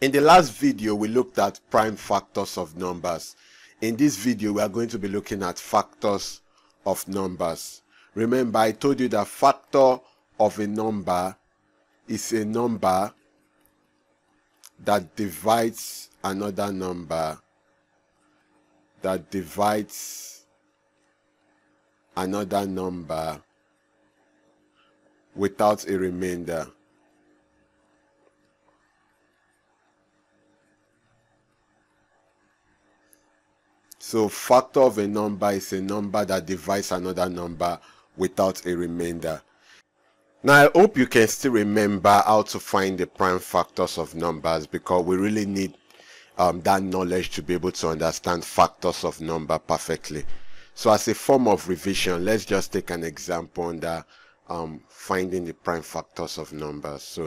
In the last video, we looked at prime factors of numbers. In this video, we are going to be looking at factors of numbers. Remember, I told you that factor of a number is a number that divides another number, without a remainder. So factor of a number is a number that divides another number without a remainder. Now I hope you can still remember how to find the prime factors of numbers, because we really need that knowledge to be able to understand factors of number perfectly. So as a form of revision, let's just take an example under finding the prime factors of numbers.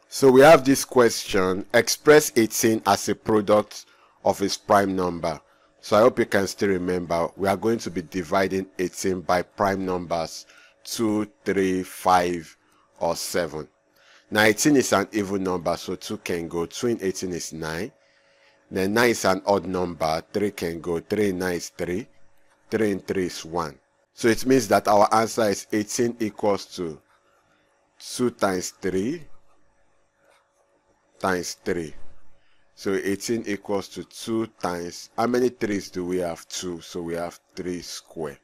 So we have this question: express 18 as a product of its prime number. So I hope you can still remember, we are going to be dividing 18 by prime numbers 2, 3, 5, or 7. Now 18 is an even number, so 2 can go. 2 in 18 is 9. Then 9 is an odd number, 3 can go. 3 in 9 is 3. 3 in 3 is 1. So it means that our answer is 18 equals to 2 times 3 times 3. So 18 equals to 2 times, how many 3's do we have? 2. So we have 3 squared.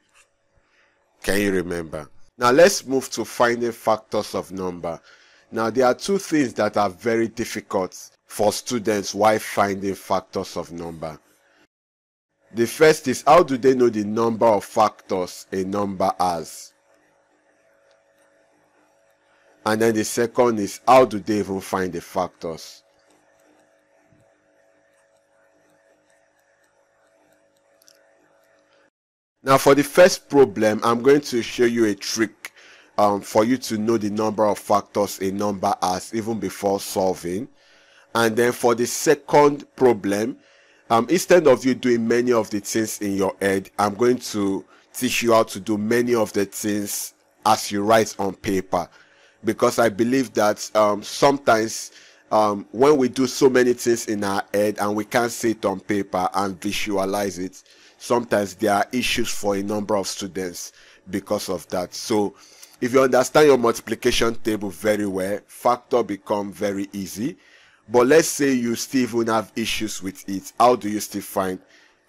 Can you remember? Now let's move to finding factors of number. Now there are two things that are very difficult for students while finding factors of number. The first is, how do they know the number of factors a number has? And then the second is, how do they even find the factors? Now for the first problem, I'm going to show you a trick for you to know the number of factors a number has even before solving. And then for the second problem, instead of you doing many of the things in your head, I'm going to teach you how to do many of the things as you write on paper. Because I believe that sometimes when we do so many things in our head and we can't see it on paper and visualize it, sometimes there are issues for a number of students because of that. So if you understand your multiplication table very well, factor become very easy. But let's say you still even have issues with it. How do you still find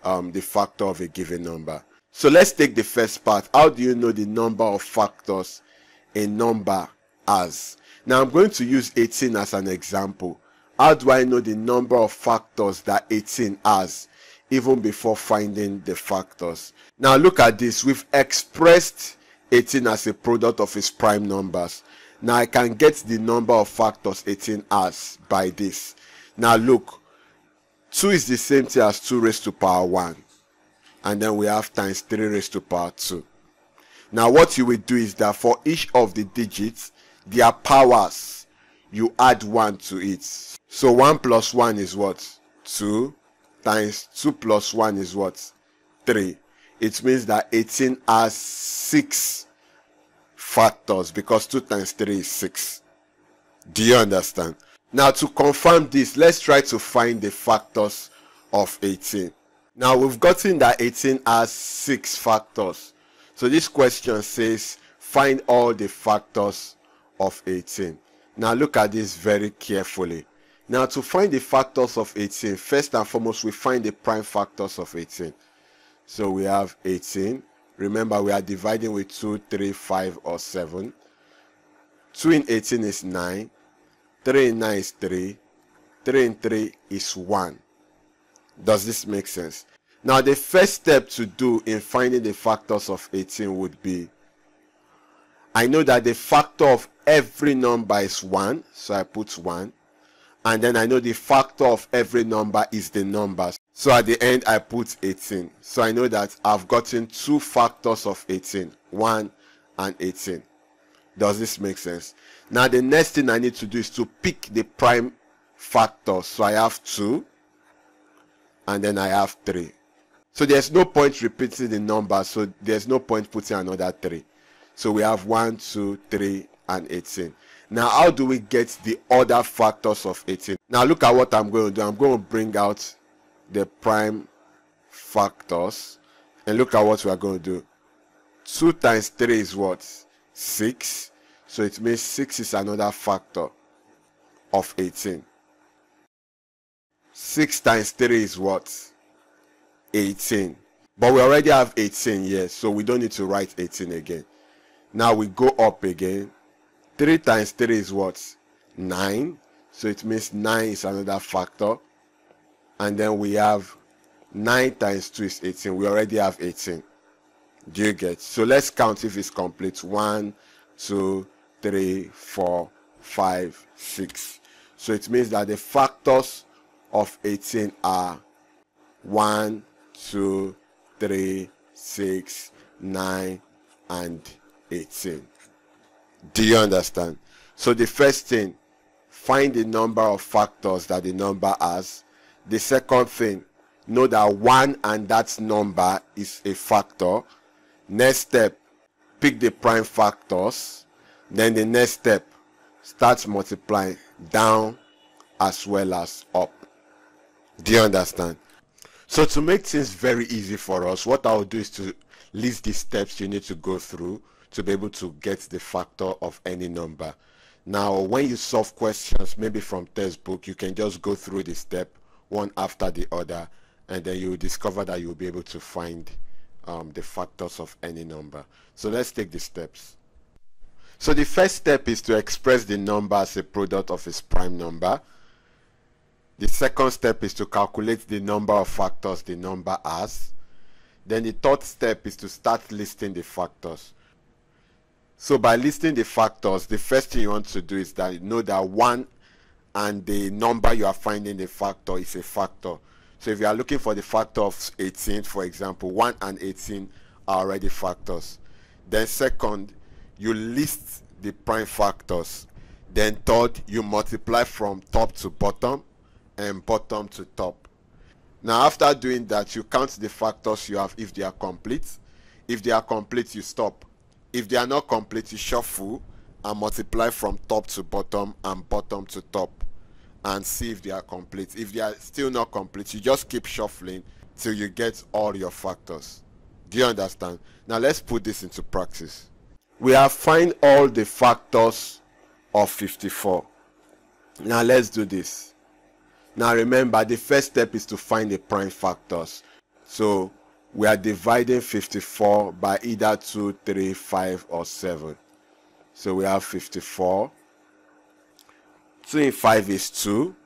the factor of a given number? So let's take the first part. How do you know the number of factors a number has? Now I'm going to use 18 as an example. How do I know the number of factors that 18 has even before finding the factors? Now look at this. We've expressed 18 as a product of its prime numbers. Now I can get the number of factors 18 has by this. Now look, 2 is the same thing as 2 raised to power 1. And then we have times 3 raised to power 2. Now what you will do is that for each of the digits, their powers, you add 1 to it. So 1 plus 1 is what? 2. Times 2 plus 1 is what? 3. It means that 18 has 6 factors, because 2 times 3 is 6. Do you understand? Now to confirm this, let's try to find the factors of 18. Now we've gotten that 18 has 6 factors. So this question says find all the factors of 18. Now look at this very carefully. Now to find the factors of 18, first and foremost we find the prime factors of 18. So we have 18. Remember, we are dividing with 2, 3, 5, or 7. 2 in 18 is 9. 3 in 9 is 3. 3 in 3 is 1. Does this make sense? Now the first step to do in finding the factors of 18 would be, I know that the factor of every number is 1, so I put 1. And then I know the factor of every number is the numbers. So at the end I put 18. So I know that I've gotten 2 factors of 18, 1 and 18. Does this make sense? Now the next thing I need to do is to pick the prime factors. So I have 2 and then I have 3. So there's no point repeating the number, so there's no point putting another 3. So we have 1, 2, 3 and 18. Now how do we get the other factors of 18? Now look at what I'm going to do. I'm going to bring out the prime factors and look at what we are going to do. 2 times 3 is what? 6. So it means 6 is another factor of 18. 6 times 3 is what? 18. But we already have 18 here, so we don't need to write 18 again. Now we go up again. 3 times 3 is what? 9. So it means 9 is another factor. And then we have 9 times 2 is 18. We already have 18. Do you get? So let's count if it's complete. 1, 2, 3, 4, 5, 6. So it means that the factors of 18 are 1, 2, 3, 6, 9, and 18. Do you understand? So the first thing, find the number of factors that the number has. The second thing, know that 1 and that number is a factor. Next step, pick the prime factors. Then the next step, start multiplying down as well as up. Do you understand? So to make things very easy for us, what I'll do is to list the steps you need to go through to be able to get the factor of any number. Now, when you solve questions, maybe from textbook, you can just go through the step one after the other, and then you will discover that you will be able to find the factors of any number. So let's take the steps. So the first step is to express the number as a product of its prime number. The second step is to calculate the number of factors the number has. Then the third step is to start listing the factors. So by listing the factors, the first thing you want to do is that you know that 1 and the number you are finding the factor is a factor. So if you are looking for the factor of 18, for example, 1 and 18 are already factors. Then second, you list the prime factors. Then third, you multiply from top to bottom and bottom to top. Now after doing that, you count the factors you have if they are complete. If they are complete, you stop. If they are not complete, you shuffle and multiply from top to bottom and bottom to top and see if they are complete. If they are still not complete, you just keep shuffling till you get all your factors. Do you understand? Now let's put this into practice. We have find all the factors of 54. Now let's do this. Now remember, the first step is to find the prime factors. So we are dividing 54 by either 2, 3, 5, or 7. So we have 54. 2 in 5 is 2.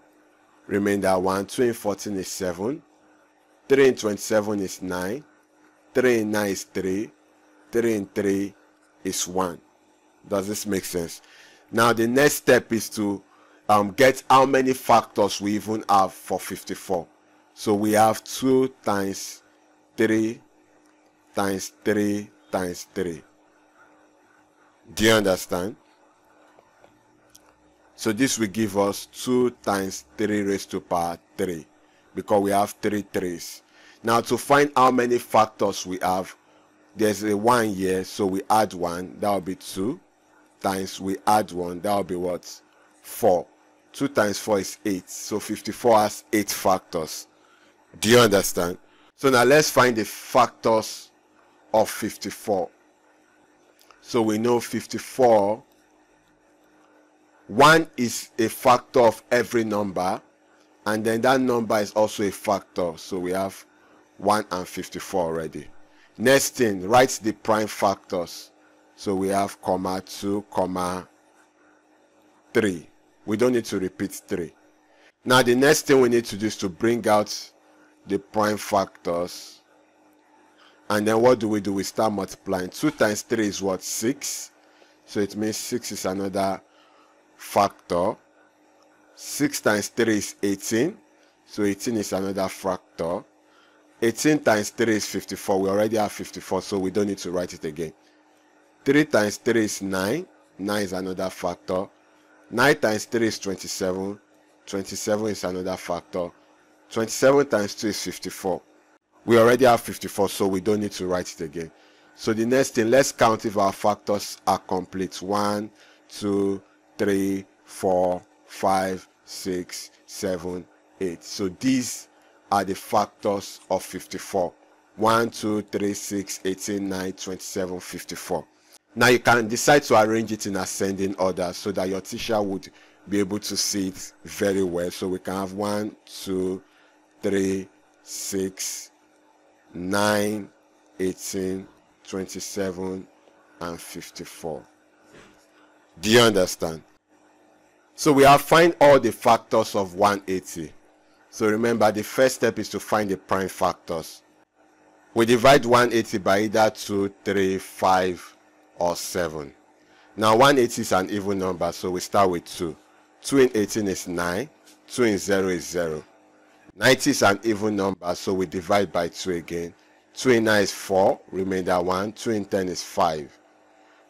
Remainder 1. 2 in 14 is 7. 3 in 27 is 9. 3 in 9 is 3. 3 in 3 is 1. Does this make sense? Now the next step is to get how many factors we even have for 54. So we have 2 times 3 times 3 times 3. Do you understand? So this will give us 2 times 3 raised to power 3, because we have 3 3's. Now to find how many factors we have, there's a 1 here, so we add 1, that will be 2, times we add 1, that will be what? 4. 2 times 4 is 8, so 54 has 8 factors. Do you understand? So now let's find the factors of 54. So we know 54, 1 is a factor of every number, and then that number is also a factor. So we have 1 and 54 already. Next thing, write the prime factors. So we have comma 2, comma 3. We don't need to repeat 3. Now the next thing we need to do is to bring out the prime factors. And then what do? We start multiplying. 2 times 3 is what? 6. So it means 6 is another factor. 6 times 3 is 18. So 18 is another factor. 18 times 3 is 54. We already have 54, so we don't need to write it again. 3 times 3 is 9. 9 is another factor. 9 times 3 is 27. 27 is another factor. 27 times 2 is 54. We already have 54, so we don't need to write it again. So the next thing, let's count if our factors are complete. 1, 2, 3, 4, 5, 6, 7, 8. So these are the factors of 54. 1, 2, 3, 6, 18, 9, 27, 54. Now you can decide to arrange it in ascending order so that your teacher would be able to see it very well. So we can have 1, 2, 3, 6, 9, 18, 27, and 54. Do you understand? So we have find all the factors of 180. So remember, the first step is to find the prime factors. We divide 180 by either 2, 3, 5, or 7. Now 180 is an even number, so we start with 2. 2 in 18 is 9. 2 in 0 is 0. 90 is an even number, so we divide by 2 again. 2 in 9 is 4, remainder 1. 2 in 10 is 5.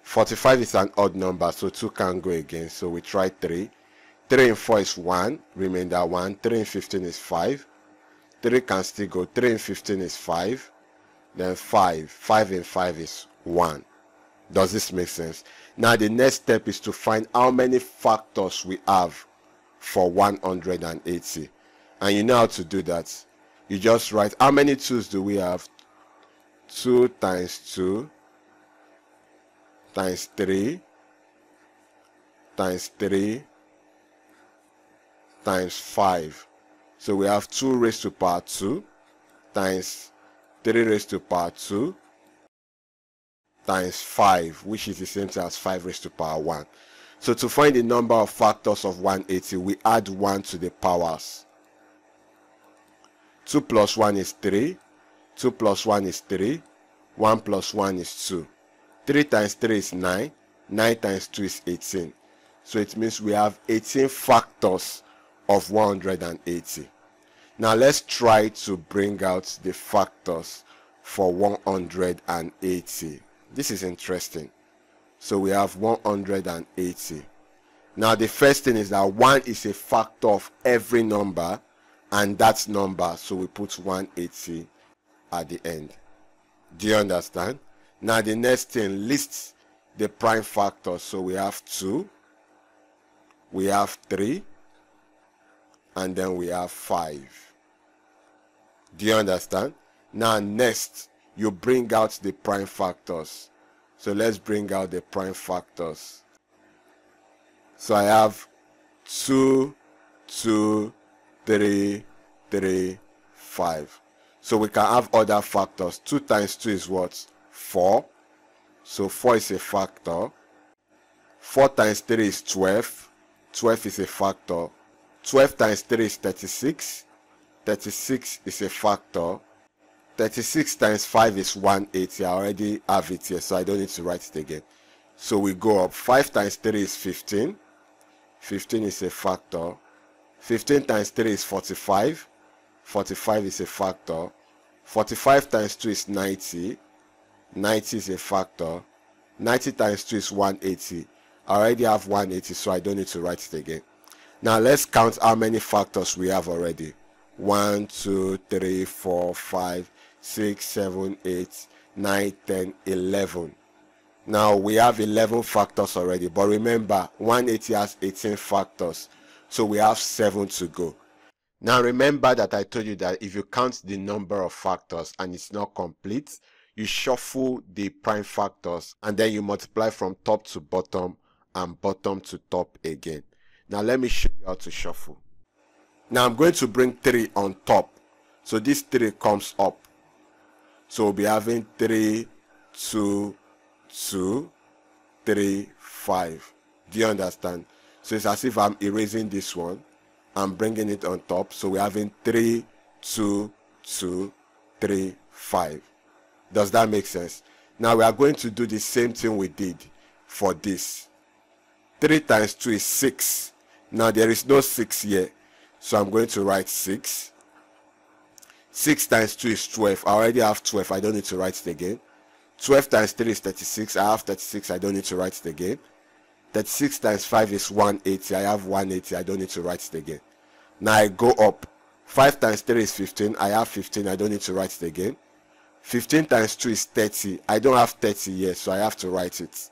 45 is an odd number, so 2 can go again, so we try 3. 3 in 4 is 1, remainder 1. 3 in 15 is 5. 3 can still go. 3 in 15 is 5. Then 5. 5 in 5 is 1. Does this make sense? Now the next step is to find how many factors we have for 180. And you know how to do that. You just write, how many 2's do we have? 2 times 2 times 3 times 3 times 5. So we have 2 raised to power 2 times 3 raised to power 2 times 5, which is the same thing as 5 raised to power 1. So to find the number of factors of 180, we add 1 to the powers. 2 plus 1 is 3. 2 plus 1 is 3. 1 plus 1 is 2. 3 times 3 is 9. 9 times 2 is 18. So it means we have 18 factors of 180. Now let's try to bring out the factors for 180. This is interesting. So we have 180. Now the first thing is that 1 is a factor of every number, and that's number, so we put 180 at the end. Do you understand? Now the next thing, lists the prime factors. So we have 2, we have 3, and then we have 5. Do you understand? Now next, you bring out the prime factors. So let's bring out the prime factors. So I have 2, 2, 3, 3, 5. So we can have other factors. 2 times 2 is what? 4. So 4 is a factor. 4 times 3 is 12. 12 is a factor. 12 times 3 is 36. 36 is a factor. 36 times 5 is 180. I already have it here, so I don't need to write it again. So we go up. 5 times 3 is 15. 15 is a factor. 15 times 3 is 45. 45 is a factor. 45 times 2 is 90. 90 is a factor. 90 times 2 is 180. I already have 180, so I don't need to write it again. Now let's count how many factors we have already. 1, 2, 3, 4, 5, 6, 7, 8, 9, 10, 11. Now we have 11 factors already, but remember 180 has 18 factors, so we have 7 to go. Now remember that I told you that if you count the number of factors and it's not complete, you shuffle the prime factors and then you multiply from top to bottom and bottom to top again. Now let me show you how to shuffle. Now I'm going to bring 3 on top, so this 3 comes up. So we'll be having 3, 2, 2, 3, 5. Do you understand? So it's as if I'm erasing this one. I'm bringing it on top. So we're having 3, 2, 2, 3, 5. Does that make sense? Now we are going to do the same thing we did for this. 3 times 2 is 6. Now there is no 6 here, so I'm going to write 6. 6 times 2 is 12. I already have 12. I don't need to write it again. 12 times 3 is 36. I have 36. I don't need to write it again. 36 times 5 is 180. I have 180. I don't need to write it again. Now I go up. 5 times 3 is 15. I have 15. I don't need to write it again. 15 times 2 is 30. I don't have 30 yet, so I have to write it.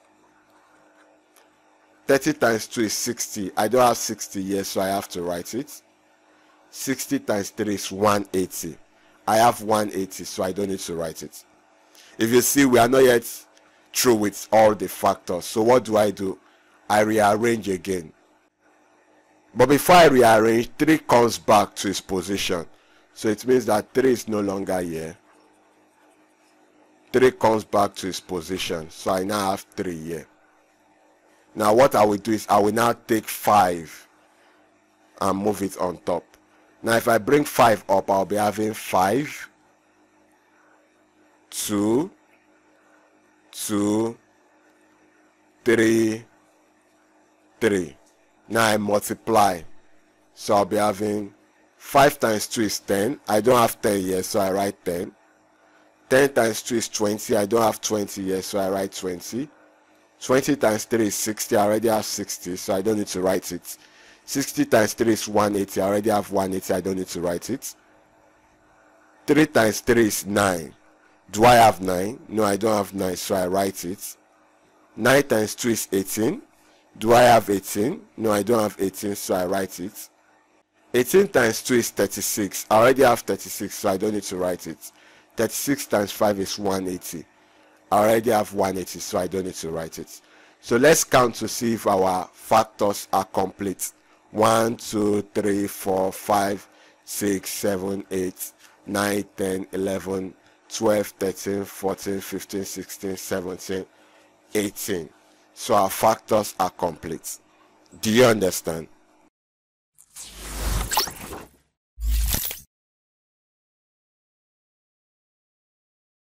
30 times 2 is 60. I don't have 60 yet, so I have to write it. 60 times 3 is 180. I have 180, so I don't need to write it. If you see, we are not yet through with all the factors. So what do? I rearrange again. But before I rearrange, 3 comes back to its position. So it means that 3 is no longer here. 3 comes back to its position. So I now have 3 here. Now what I will do is I will now take 5 and move it on top. Now if I bring 5 up, I'll be having 5, 2, 2, 3, 3. Now I multiply. So I'll be having 5 times 2 is 10. I don't have 10 yet, so I write 10. 10 times 2 is 20. I don't have 20 yet, so I write 20. 20 times 3 is 60. I already have 60, so I don't need to write it. 60 times 3 is 180. I already have 180. I don't need to write it. 3 times 3 is 9. Do I have 9? No, I don't have 9, so I write it. 9 times 2 is 18. Do I have 18? No, I don't have 18, so I write it. 18 times 2 is 36. I already have 36, so I don't need to write it. 36 times 5 is 180. I already have 180, so I don't need to write it. So let's count to see if our factors are complete. 1, 2, 3, 4, 5, 6, 7, 8, 9, 10, 11, 12, 13, 14, 15, 16, 17, 18. So our factors are complete. Do you understand?